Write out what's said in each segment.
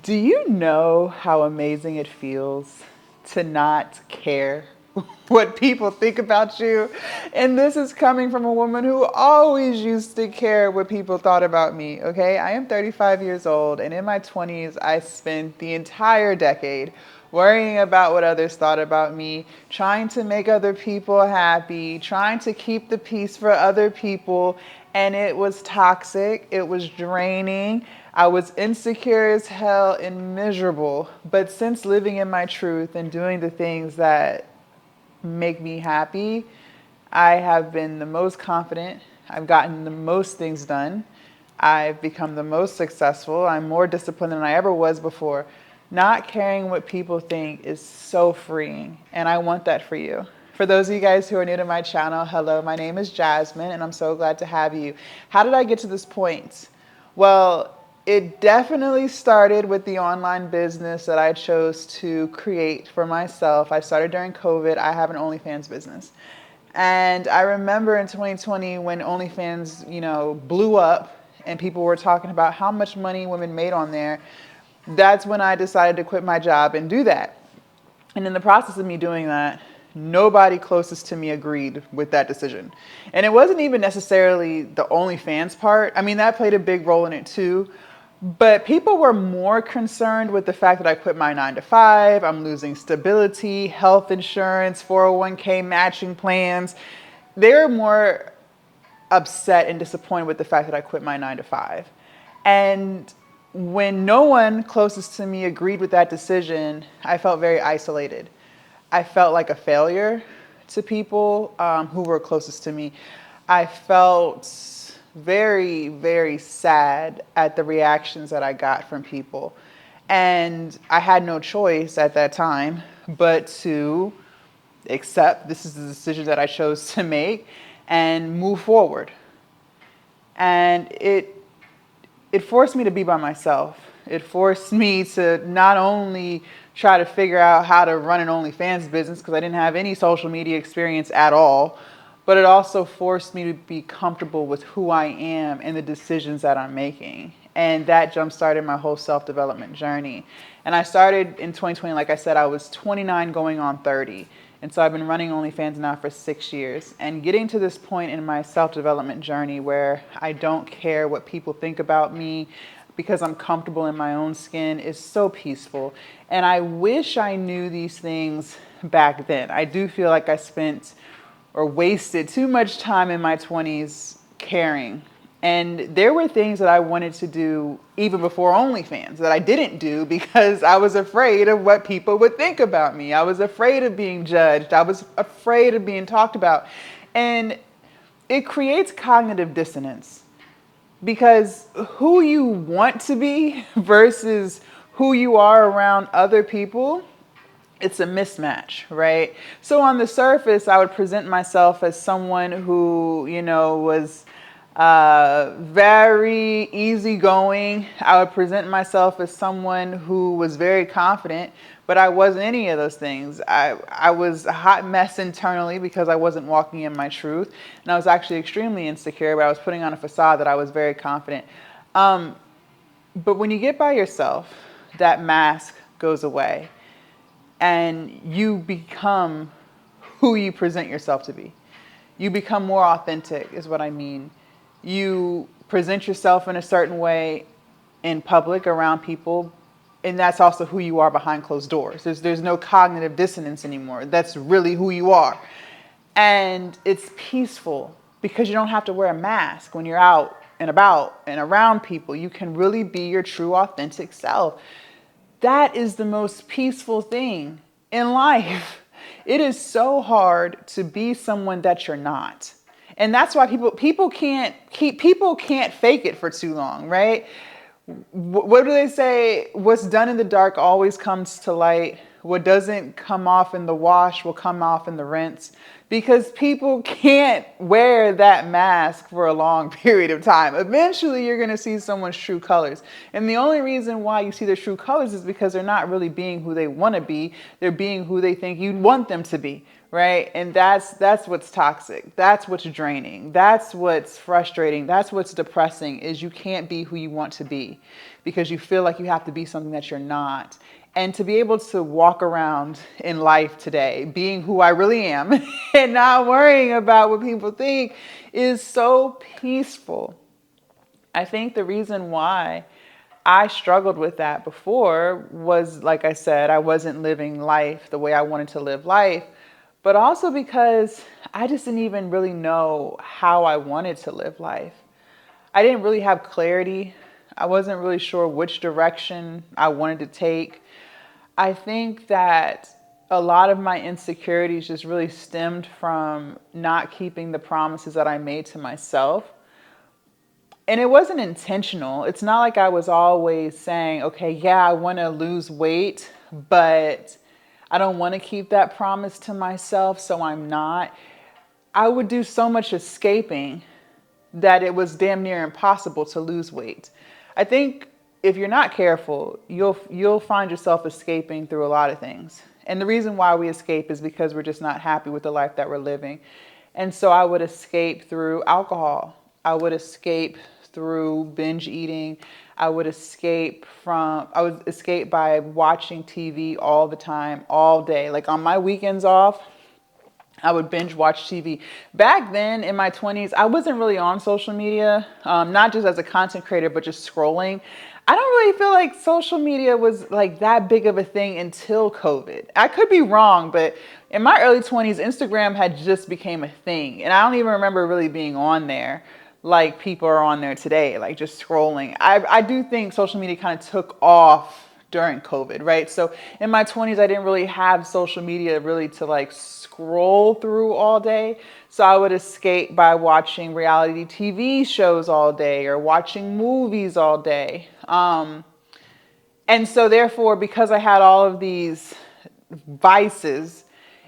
Do you know how amazing it feels to not care what people think about you? And this is coming from a woman who always used to care what people thought about me, okay? I am 35 years old, and in my 20s, I spent the entire decade worrying about what others thought about me, trying to make other people happy, trying to keep the peace for other people, and it was toxic, it was draining. I was insecure as hell and miserable. But since living in my truth and doing the things that make me happy, I have been the most confident. I've gotten the most things done. I've become the most successful. I'm more disciplined than I ever was before. Not caring what people think is so freeing, and I want that for you. For those of you guys who are new to my channel, hello, my name is Jasmine, and I'm so glad to have you. How did I get to this point? Well, it definitely started with the online business that I chose to create for myself. I started during COVID. I have an OnlyFans business. And I remember in 2020 when OnlyFans, blew up and people were talking about how much money women made on there. That's when I decided to quit my job and do that. And in the process of me doing that, nobody closest to me agreed with that decision. And it wasn't even necessarily the OnlyFans part. I mean, that played a big role in it too. But people were more concerned with the fact that I quit my 9 to 5. I'm losing stability, health insurance, 401k matching plans. They were more upset and disappointed with the fact that I quit my 9 to 5. And when no one closest to me agreed with that decision, I felt very isolated. I felt like a failure to people who were closest to me. I felt very, very sad at the reactions that I got from people. And I had no choice at that time but to accept this is the decision that I chose to make and move forward. And it forced me to be by myself. It forced me to not only try to figure out how to run an OnlyFans business because I didn't have any social media experience at all, but it also forced me to be comfortable with who I am and the decisions that I'm making. And that jump-started my whole self-development journey. And I started in 2020, like I said, I was 29 going on 30. And so I've been running OnlyFans now for 6 years. And getting to this point in my self-development journey where I don't care what people think about me because I'm comfortable in my own skin is so peaceful. And I wish I knew these things back then. I do feel like I spent or wasted too much time in my 20s caring. And there were things that I wanted to do even before OnlyFans that I didn't do because I was afraid of what people would think about me. I was afraid of being judged. I was afraid of being talked about. And it creates cognitive dissonance because who you want to be versus who you are around other people, it's a mismatch, right? So on the surface, I would present myself as someone who, was very easygoing. I would present myself as someone who was very confident, but I wasn't any of those things. I was a hot mess internally because I wasn't walking in my truth, and I was actually extremely insecure, but I was putting on a facade that I was very confident. But when you get by yourself, that mask goes away and you become who you present yourself to be. You become more authentic is what I mean. You present yourself in a certain way in public around people, and that's also who you are behind closed doors. There's no cognitive dissonance anymore. That's really who you are. And it's peaceful because you don't have to wear a mask when you're out and about and around people. You can really be your true authentic self. That is the most peaceful thing in life. It is so hard to be someone that you're not. And that's why people can't fake it for too long, right? What do they say? What's done in the dark always comes to light. What doesn't come off in the wash will come off in the rinse. Because people can't wear that mask for a long period of time. Eventually, you're going to see someone's true colors. And the only reason why you see their true colors is because they're not really being who they want to be. They're being who they think you want them to be, right? And that's what's toxic. That's what's draining. That's what's frustrating. That's what's depressing, is you can't be who you want to be because you feel like you have to be something that you're not. And to be able to walk around in life today being who I really am and not worrying about what people think is so peaceful. I think the reason why I struggled with that before was, like I said, I wasn't living life the way I wanted to live life, but also because I just didn't even really know how I wanted to live life. I didn't really have clarity. I wasn't really sure which direction I wanted to take. I think that a lot of my insecurities just really stemmed from not keeping the promises that I made to myself. And it wasn't intentional. It's not like I was always saying, okay, yeah, I want to lose weight, but I don't want to keep that promise to myself, so I'm not. I would do so much escaping that it was damn near impossible to lose weight. I think if you're not careful, you'll find yourself escaping through a lot of things. And the reason why we escape is because we're just not happy with the life that we're living. And so I would escape through alcohol. I would escape through binge eating. I would escape by watching TV all the time, all day. Like on my weekends off, I would binge watch TV. Back then in my 20s, I wasn't really on social media, not just as a content creator, but just scrolling. I don't really feel like social media was like that big of a thing until COVID. I could be wrong, but in my early 20s, Instagram had just became a thing. And I don't even remember really being on there like people are on there today, like just scrolling. I do think social media kind of took off during COVID, right? So in my 20s, I didn't really have social media really to like scroll through all day. So I would escape by watching reality TV shows all day or watching movies all day. And so therefore, because I had all of these vices,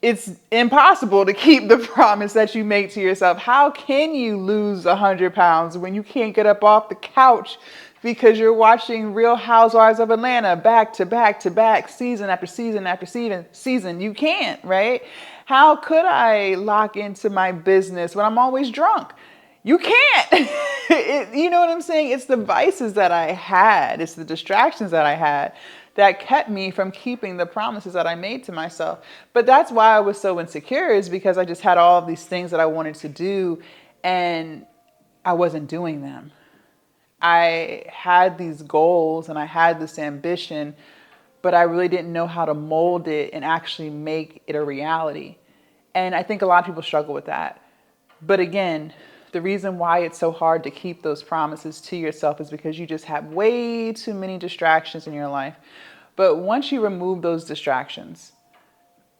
it's impossible to keep the promise that you make to yourself. How can you lose 100 pounds when you can't get up off the couch because you're watching Real Housewives of Atlanta back to back to back, season after season after season? You can't, right? How could I lock into my business when I'm always drunk? You can't. You know what I'm saying? It's the vices that I had. It's the distractions that I had that kept me from keeping the promises that I made to myself. But that's why I was so insecure, is because I just had all of these things that I wanted to do and I wasn't doing them. I had these goals and I had this ambition, but I really didn't know how to mold it and actually make it a reality. And I think a lot of people struggle with that. But again, the reason why it's so hard to keep those promises to yourself is because you just have way too many distractions in your life. But once you remove those distractions,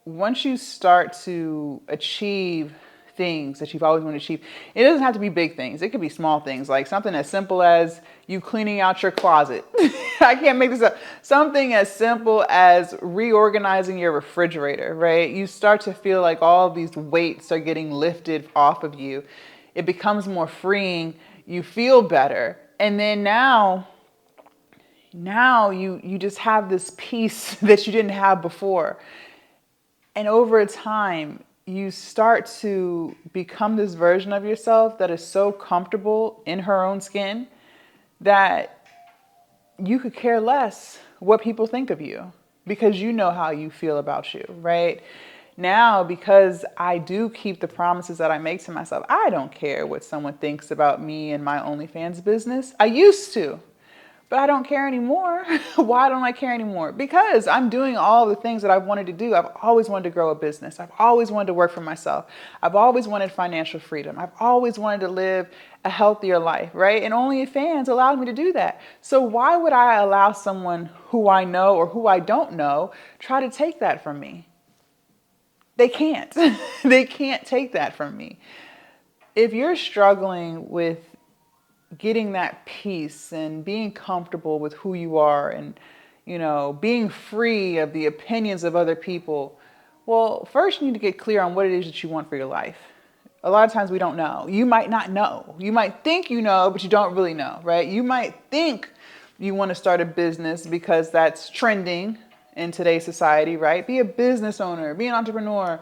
once you start to achieve things that you've always wanted to achieve, it doesn't have to be big things. It could be small things, like something as simple as you cleaning out your closet. I can't make this up. Something as simple as reorganizing your refrigerator, right? You start to feel like all of these weights are getting lifted off of you. It becomes more freeing. You feel better. And then now you just have this peace that you didn't have before. And over time, you start to become this version of yourself that is so comfortable in her own skin that you could care less what people think of you because you know how you feel about you, right? Now, because I do keep the promises that I make to myself, I don't care what someone thinks about me and my OnlyFans business. I used to. But I don't care anymore. Why don't I care anymore? Because I'm doing all the things that I've wanted to do. I've always wanted to grow a business. I've always wanted to work for myself. I've always wanted financial freedom. I've always wanted to live a healthier life, right? And OnlyFans allowed me to do that. So why would I allow someone who I know or who I don't know try to take that from me? They can't. They can't take that from me. If you're struggling with getting that peace and being comfortable with who you are and, being free of the opinions of other people, well, first you need to get clear on what it is that you want for your life. A lot of times we don't know. You might not know. You might think you know, but you don't really know, right? You might think you want to start a business because that's trending in today's society, right? Be a business owner, be an entrepreneur.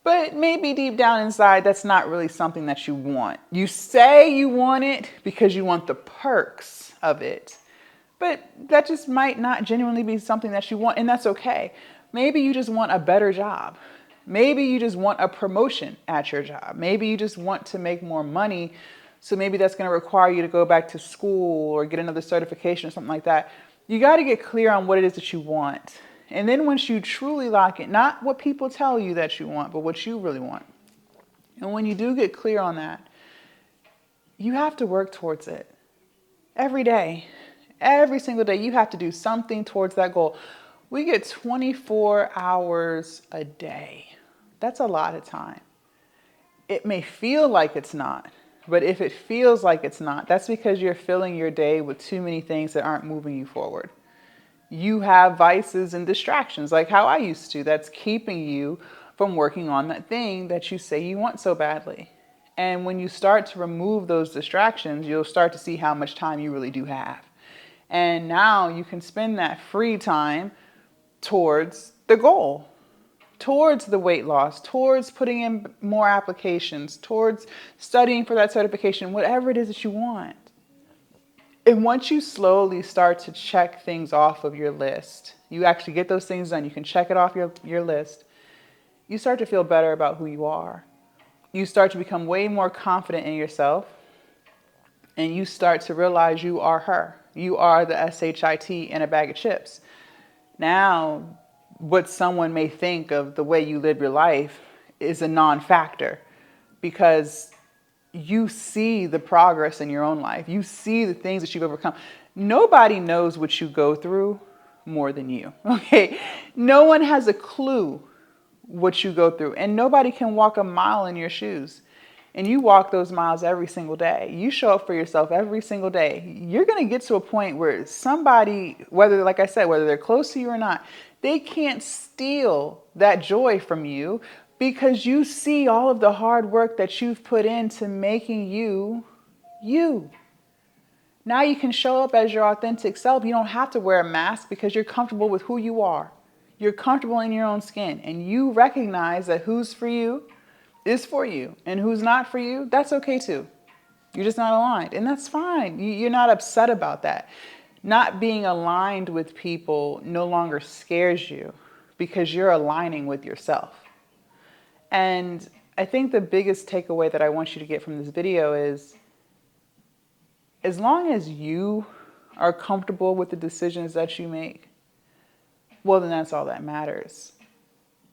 But maybe deep down inside, that's not really something that you want. You say you want it because you want the perks of it. But that just might not genuinely be something that you want, and that's okay. Maybe you just want a better job. Maybe you just want a promotion at your job. Maybe you just want to make more money. So maybe that's going to require you to go back to school or get another certification or something like that. You got to get clear on what it is that you want. And then once you truly lock it, not what people tell you that you want, but what you really want. And when you do get clear on that, you have to work towards it every day. Every single day, you have to do something towards that goal. We get 24 hours a day. That's a lot of time. It may feel like it's not, but if it feels like it's not, that's because you're filling your day with too many things that aren't moving you forward. You have vices and distractions like how I used to, that's keeping you from working on that thing that you say you want so badly. And when you start to remove those distractions, you'll start to see how much time you really do have. And now you can spend that free time towards the goal, towards the weight loss, towards putting in more applications, towards studying for that certification, whatever it is that you want. And once you slowly start to check things off of your list, you actually get those things done, you can check it off your list, you start to feel better about who you are. You start to become way more confident in yourself, and you start to realize you are her. You are the SHIT in a bag of chips. Now, what someone may think of the way you live your life is a non-factor because you see the progress in your own life. You see the things that you've overcome. Nobody knows what you go through more than you, okay? No one has a clue what you go through, and nobody can walk a mile in your shoes. And you walk those miles every single day. You show up for yourself every single day. You're going to get to a point where somebody, whether, like I said, whether they're close to you or not, they can't steal that joy from you because you see all of the hard work that you've put into making you, you. Now you can show up as your authentic self. You don't have to wear a mask because you're comfortable with who you are. You're comfortable in your own skin, and you recognize that who's for you is for you, and who's not for you, that's okay too. You're just not aligned, and that's fine. You're not upset about that. Not being aligned with people no longer scares you because you're aligning with yourself. And I think the biggest takeaway that I want you to get from this video is, as long as you are comfortable with the decisions that you make, well, then that's all that matters.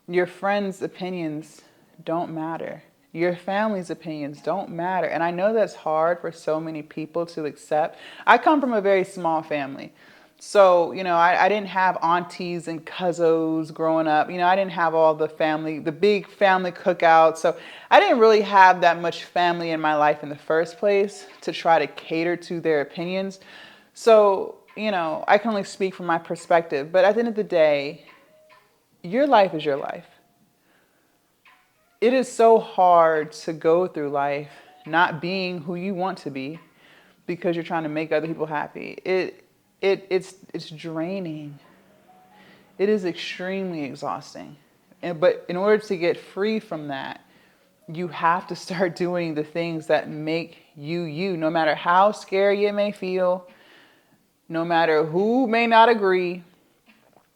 Your friends' opinions don't matter. Your family's opinions don't matter. And I know that's hard for so many people to accept. I come from a very small family. So, I didn't have aunties and cousins growing up. I didn't have all the big family cookouts. So I didn't really have that much family in my life in the first place to try to cater to their opinions. So, I can only speak from my perspective. But at the end of the day, your life is your life. It is so hard to go through life not being who you want to be because you're trying to make other people happy. It's draining. It is extremely exhausting. But in order to get free from that, you have to start doing the things that make you you, no matter how scary it may feel, no matter who may not agree,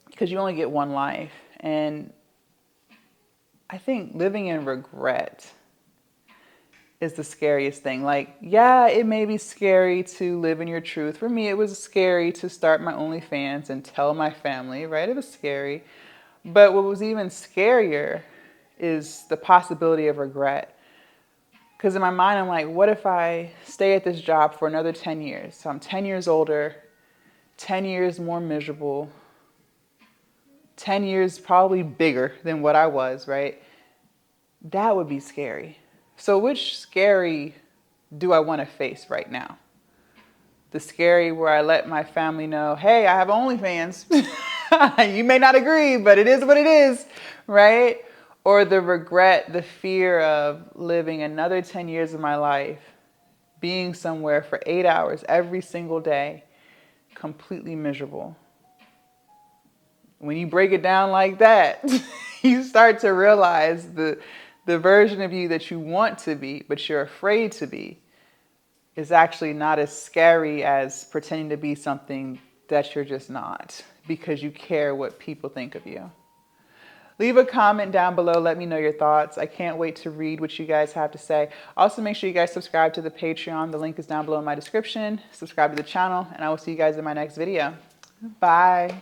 because you only get one life. And I think living in regret is the scariest thing. It may be scary to live in your truth. For me, it was scary to start my OnlyFans and tell my family, right? It was scary. But what was even scarier is the possibility of regret. Because in my mind, I'm like, what if I stay at this job for another 10 years? So I'm 10 years older, 10 years more miserable, 10 years probably bigger than what I was, right? That would be scary. So which scary do I want to face right now? The scary where I let my family know, hey, I have OnlyFans. You may not agree, but it is what it is, right? Or the regret, the fear of living another 10 years of my life, being somewhere for 8 hours every single day, completely miserable. When you break it down like that, you start to realize the The version of you that you want to be, but you're afraid to be, is actually not as scary as pretending to be something that you're just not, because you care what people think of you. Leave a comment down below. Let me know your thoughts. I can't wait to read what you guys have to say. Also, make sure you guys subscribe to the Patreon. The link is down below in my description. Subscribe to the channel, and I will see you guys in my next video. Bye.